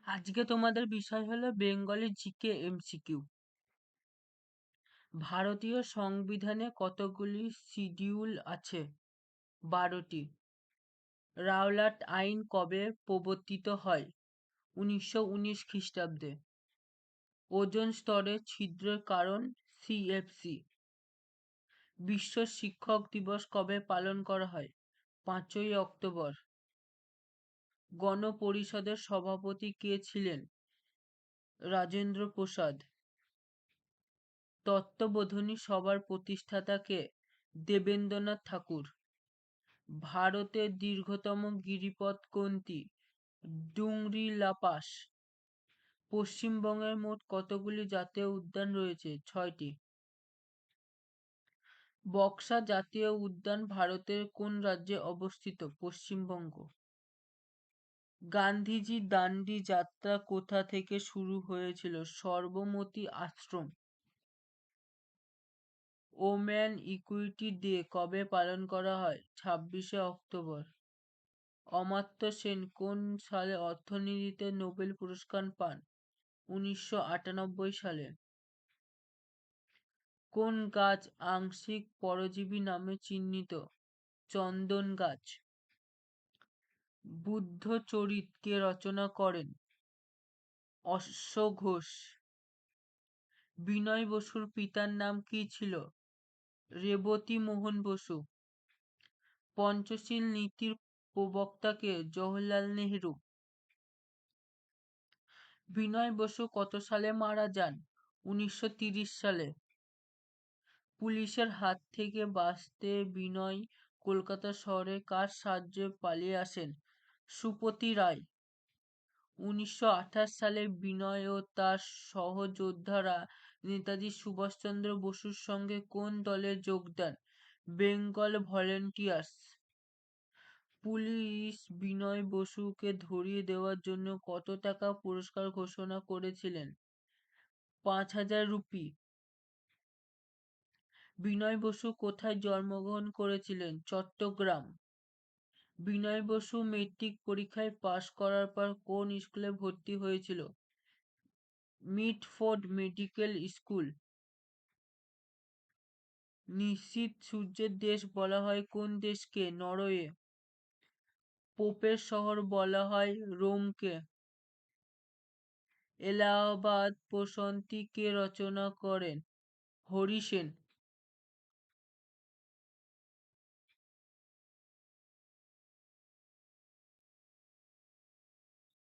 আজকে তোমাদের বিষয় হলো বেঙ্গলি জিকে এমসিকিউ। ভারতীয় সংবিধানে কতগুলি শিডিউল আছে? 12টি। রাওলাট আইন কবে প্রবর্তিত হয়? 1919 খ্রিস্টাব্দে। ওজোন স্তরে ছিদ্রের কারণ সিএফসি। বিশ্ব শিক্ষক দিবস কবে পালন করা হয়? 5ই অক্টোবর। গণপরিষদের সভাপতি কে ছিলেন? রাজেন্দ্র প্রসাদ। তত্ত্ববোধিনী সভার প্রতিষ্ঠাতা কে? দেবেন্দ্রনাথ ঠাকুর। ভারতের দীর্ঘতম গিরিপথ কোনটি? ডুংরি লা পাস। পশ্চিমবঙ্গের মোট কতগুলি জাতীয় উদ্যান রয়েছে? 6টি। বক্সা জাতীয় উদ্যান ভারতের কোন রাজ্যে অবস্থিত? পশ্চিমবঙ্গ। গান্ধীজি দান্ডি যাত্রা কোথা থেকে শুরু হয়েছিল? সবরমতী আশ্রম। ওম্যান ইকুইটি ডে কবে পালন করা হয়? 26শে অক্টোবর। অমর্ত্য সেন কোন সালে অর্থনীতিতে নোবেল পুরস্কার পান? 1998 সালে। কোন গাছ আংশিক পরজীবী নামে চিহ্নিত? চন্দন গাছ। বুদ্ধচরিত কে রচনা করেন? অশ্ব ঘোষ। বিনয় বসুর পিতার নাম কি ছিল? রেবতী মোহন বসু। পঞ্চশীল নীতির প্রবক্তা কে? জওহরলাল নেহেরু। বিনয় বসু কত সালে মারা যান? 1930 সালে। পুলিশের হাত থেকে বাঁচতে বিনয় কলকাতা শহরে কার সাহায্যে পালিয়ে আসেন? সুপতি রায়। 1928 সালে বিনয় ও তার সহযোদ্ধারা নেতাজি সুভাষচন্দ্র বসুর সঙ্গে কোন দলে যোগ দেন? বেঙ্গল ভলেন্টিয়ার্স। পুলিশ বিনয় বসুকে ধরিয়ে দেওয়ার জন্য কত টাকা পুরস্কার ঘোষণা করেছিলেন? 5,000 রুপি। বিনয় বসু কোথায় জন্মগ্রহণ করেছিলেন? চট্টগ্রাম। বিনয় বসু মেট্রিক পরীক্ষায় পাশ করার পর কোন স্কুলে ভর্তি হয়েছিল? Mitford medical school. নিশীথ সূর্যের দেশ বলা হয় কোন দেশকে? নরওয়ে। পোপের শহর বলা হয় রোমকে। এলাহাবাদ প্রশান্তি কে রচনা করেন? হরি সেন।